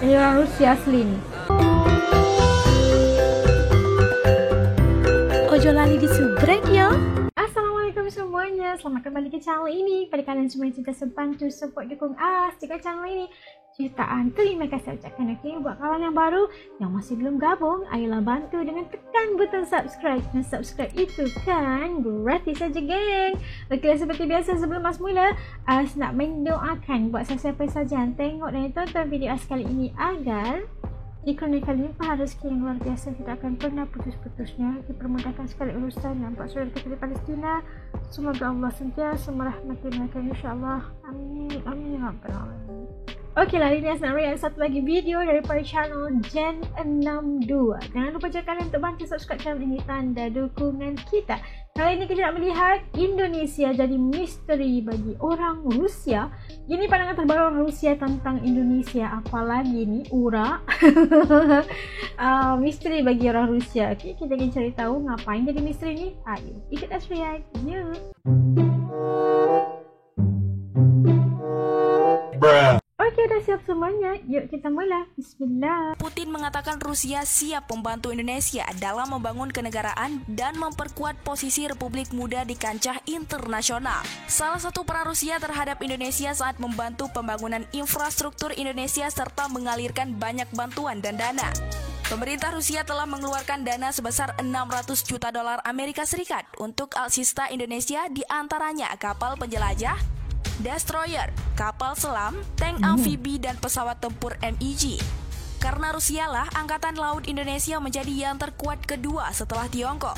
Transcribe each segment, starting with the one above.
Ini orang Rusia asli nih. Ojo lali di subscribe ya. Assalamualaikum semuanya, selamat kembali ke channel ini. Pada kalian semua yang sudah bantu support dukung jika channel ini jutaan, terima kasih ucapkan. Oke, buat kawan yang baru yang masih belum gabung, ayolah bantu dengan tekan button subscribe. Dan subscribe itu kan gratis saja, geng. Oke, seperti biasa sebelum mas mula, nak mendoakan buat siapa saja yang tengok dan tonton video kali ini agar dikurniakan limpah rezeki yang luar biasa, tidak akan pernah putus-putusnya, dipermudahkan sekali urusan yang buat saudara kita di Palestina. Semoga Allah sentiasa merahmati mereka, insyaAllah. Amin, amin, rabbal alamin. Oke lah, ini yang satu lagi video daripada channel Gen 62. Jangan lupa jangan kalian untuk bantu subscribe channel ini, tanda dukungan kita. Kali ini kita nak melihat Indonesia jadi misteri bagi orang Rusia. Ini pandangan terbaru orang Rusia tentang Indonesia. Apalagi ni Ura misteri bagi orang Rusia. Oke, kita akan cari tahu ngapain jadi misteri ni. Ayo ikut us react. Yuk. Oke, udah siap semuanya. Yuk kita mulai. Bismillah. Putin mengatakan Rusia siap membantu Indonesia dalam membangun kenegaraan dan memperkuat posisi Republik Muda di kancah internasional. Salah satu peran Rusia terhadap Indonesia saat membantu pembangunan infrastruktur Indonesia serta mengalirkan banyak bantuan dan dana. Pemerintah Rusia telah mengeluarkan dana sebesar 600 juta dolar Amerika Serikat untuk alutsista Indonesia, di antaranya kapal penjelajah, destroyer, kapal selam, tank amfibi, dan pesawat tempur MiG. Karena Rusia lah Angkatan Laut Indonesia menjadi yang terkuat kedua setelah Tiongkok.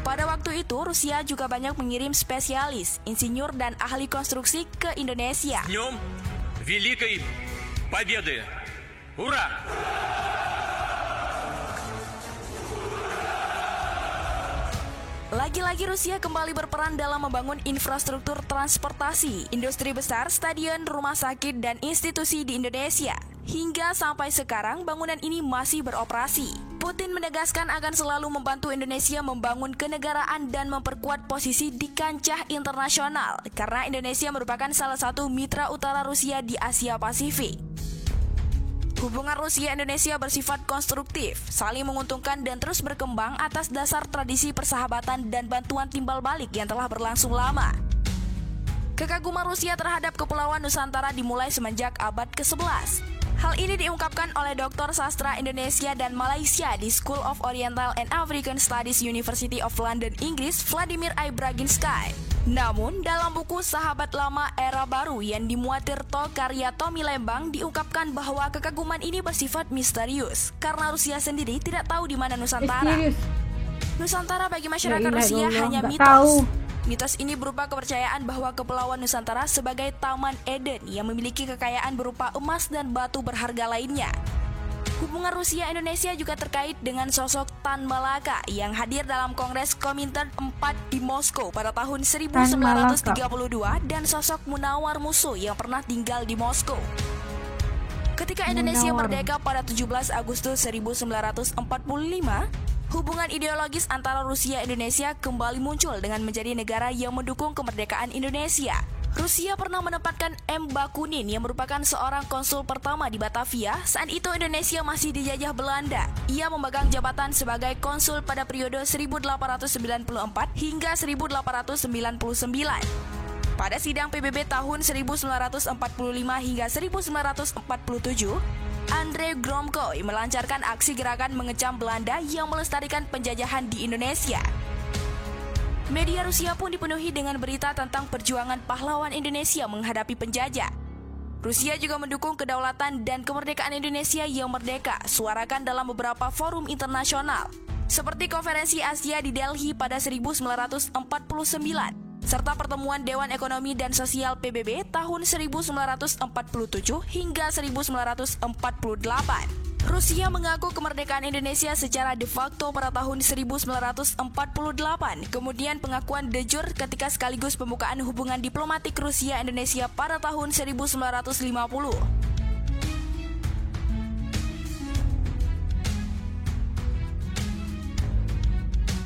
Pada waktu itu, Rusia juga banyak mengirim spesialis, insinyur, dan ahli konstruksi ke Indonesia. С днем Великой Победы! Ура! Lagi-lagi Rusia kembali berperan dalam membangun infrastruktur transportasi, industri besar, stadion, rumah sakit, dan institusi di Indonesia. Hingga sampai sekarang bangunan ini masih beroperasi. Putin menegaskan akan selalu membantu Indonesia membangun kenegaraan dan memperkuat posisi di kancah internasional, karena Indonesia merupakan salah satu mitra utara Rusia di Asia Pasifik. Hubungan Rusia-Indonesia bersifat konstruktif, saling menguntungkan dan terus berkembang atas dasar tradisi persahabatan dan bantuan timbal balik yang telah berlangsung lama. Kekaguman Rusia terhadap Kepulauan Nusantara dimulai semenjak abad ke-11. Hal ini diungkapkan oleh Dr. Sastra Indonesia dan Malaysia di School of Oriental and African Studies University of London, Inggris, Vladimir Ibraginsky. Namun, dalam buku Sahabat Lama Era Baru yang dimuat Tirto karya Tommy Lembang, diungkapkan bahwa kekaguman ini bersifat misterius karena Rusia sendiri tidak tahu di mana Nusantara. Nusantara bagi masyarakat Rusia hanya mitos. Mitos ini berupa kepercayaan bahwa Kepulauan Nusantara sebagai Taman Eden yang memiliki kekayaan berupa emas dan batu berharga lainnya. Hubungan Rusia-Indonesia juga terkait dengan sosok Tan Malaka yang hadir dalam Kongres Komintern 4 di Moskow pada tahun 1932 dan sosok Munawar Musuh yang pernah tinggal di Moskow. Ketika Indonesia merdeka pada 17 Agustus 1945, hubungan ideologis antara Rusia-Indonesia kembali muncul dengan menjadi negara yang mendukung kemerdekaan Indonesia. Rusia pernah menempatkan M. Bakunin yang merupakan seorang konsul pertama di Batavia. Saat itu Indonesia masih dijajah Belanda. Ia memegang jabatan sebagai konsul pada periode 1894 hingga 1899. Pada sidang PBB tahun 1945 hingga 1947, Andrei Gromko melancarkan aksi gerakan mengecam Belanda yang melestarikan penjajahan di Indonesia. Media Rusia pun dipenuhi dengan berita tentang perjuangan pahlawan Indonesia menghadapi penjajah. Rusia juga mendukung kedaulatan dan kemerdekaan Indonesia yang merdeka, suarakan dalam beberapa forum internasional, seperti Konferensi Asia di Delhi pada 1949, serta pertemuan Dewan Ekonomi dan Sosial PBB tahun 1947 hingga 1948. Rusia mengaku kemerdekaan Indonesia secara de facto pada tahun 1948, kemudian pengakuan de jure ketika sekaligus pembukaan hubungan diplomatik Rusia-Indonesia pada tahun 1950.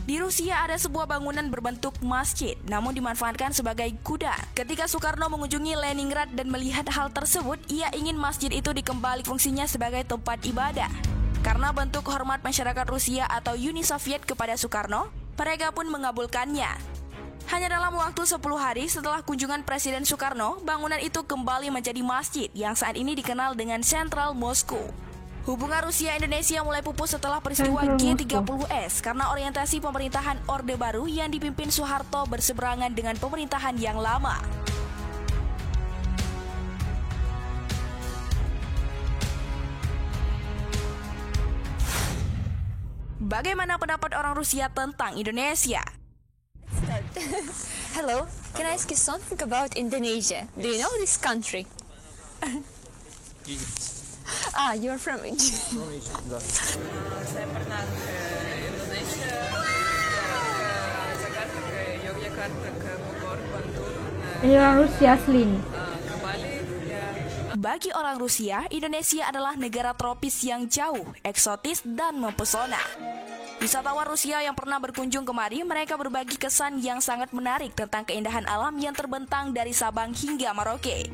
Di Rusia ada sebuah bangunan berbentuk masjid, namun dimanfaatkan sebagai gudang. Ketika Soekarno mengunjungi Leningrad dan melihat hal tersebut, ia ingin masjid itu dikembali fungsinya sebagai tempat ibadah. Karena bentuk hormat masyarakat Rusia atau Uni Soviet kepada Soekarno, mereka pun mengabulkannya. Hanya dalam waktu 10 hari setelah kunjungan Presiden Soekarno, bangunan itu kembali menjadi masjid yang saat ini dikenal dengan Sentral Moskow. Hubungan Rusia-Indonesia mulai pupus setelah peristiwa G30S karena orientasi pemerintahan Orde Baru yang dipimpin Soeharto berseberangan dengan pemerintahan yang lama. Bagaimana pendapat orang Rusia tentang Indonesia? Hello, can I ask you something about Indonesia? Do you know this country? You're from Egypt. Saya pernah ke Indonesia, ke Jakarta, ke Yogyakarta, ke Bogor, Bandung. Ini orang Rusia asli nih. Ke Bali, ya. Bagi orang Rusia, Indonesia adalah negara tropis yang jauh, eksotis, dan mempesona. Wisatawan Rusia yang pernah berkunjung kemari, mereka berbagi kesan yang sangat menarik tentang keindahan alam yang terbentang dari Sabang hingga Merauke.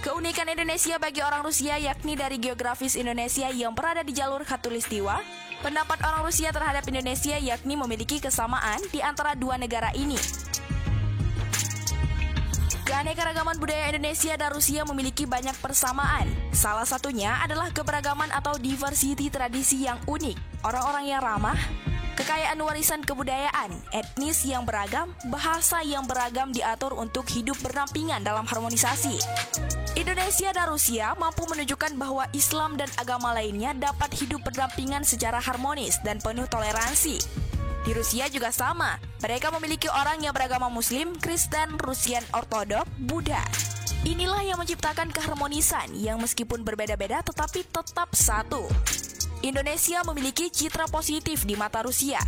Keunikan Indonesia bagi orang Rusia yakni dari geografis Indonesia yang berada di jalur khatulistiwa. Pendapat orang Rusia terhadap Indonesia yakni memiliki kesamaan di antara dua negara ini. Keanekaragaman budaya Indonesia dan Rusia memiliki banyak persamaan. Salah satunya adalah keberagaman atau diversity tradisi yang unik, orang-orang yang ramah, kekayaan warisan kebudayaan, etnis yang beragam, bahasa yang beragam diatur untuk hidup berdampingan dalam harmonisasi. Indonesia dan Rusia mampu menunjukkan bahwa Islam dan agama lainnya dapat hidup berdampingan secara harmonis dan penuh toleransi. Di Rusia juga sama, mereka memiliki orang yang beragama Muslim, Kristen, Rusian Ortodok, Buddha. Inilah yang menciptakan keharmonisan yang meskipun berbeda-beda tetapi tetap satu. Indonesia memiliki citra positif di mata Rusia.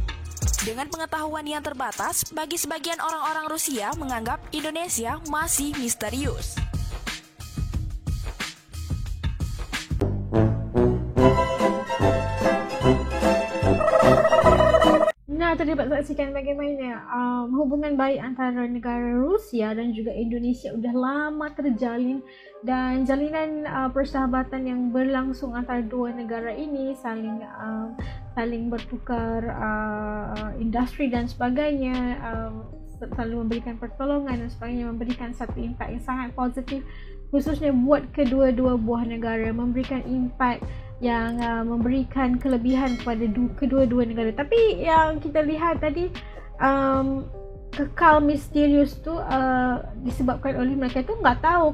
Dengan pengetahuan yang terbatas, bagi sebagian orang-orang Rusia menganggap Indonesia masih misterius. Nah, tadi dapat saksikan bagaimana hubungan baik antara negara Rusia dan juga Indonesia sudah lama terjalin, dan jalinan persahabatan yang berlangsung antara dua negara ini saling bertukar industri dan sebagainya, selalu memberikan pertolongan dan sebagainya, memberikan satu impak yang sangat positif khususnya buat kedua-dua buah negara, memberikan impak yang memberikan kelebihan kepada kedua-dua negara. Tapi yang kita lihat tadi kekal misterius tu disebabkan oleh mereka tu nggak tahu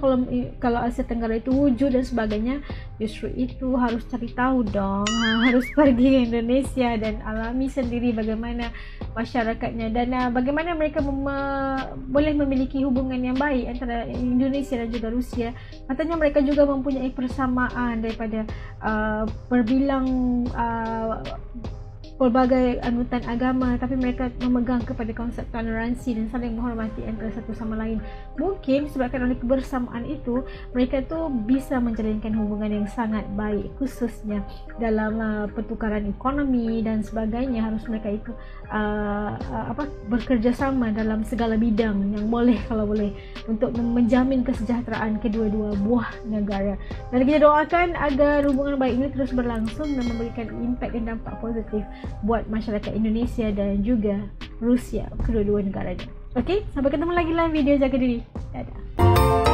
kalau Asia Tenggara itu wujud dan sebagainya. Justru itu harus cari tahu dong, harus pergi ke Indonesia dan alami sendiri bagaimana masyarakatnya dan bagaimana mereka boleh memiliki hubungan yang baik antara Indonesia dan juga Rusia. Katanya mereka juga mempunyai persamaan daripada berbilang pelbagai anutan agama, tapi mereka memegang kepada konsep toleransi dan saling menghormati antara satu sama lain. Mungkin disebabkan oleh kebersamaan itu, mereka tu bisa menjalinkan hubungan yang sangat baik, khususnya dalam pertukaran ekonomi dan sebagainya. Harus mereka itu bekerjasama dalam segala bidang yang boleh, kalau boleh, untuk menjamin kesejahteraan kedua-dua buah negara. Dan kita doakan agar hubungan baik ini terus berlangsung dan memberikan impak dan dampak positif buat masyarakat Indonesia dan juga Rusia, kedua-dua negara ini. Okey, sampai ketemu lagi dalam video. Jaga diri. Dadah.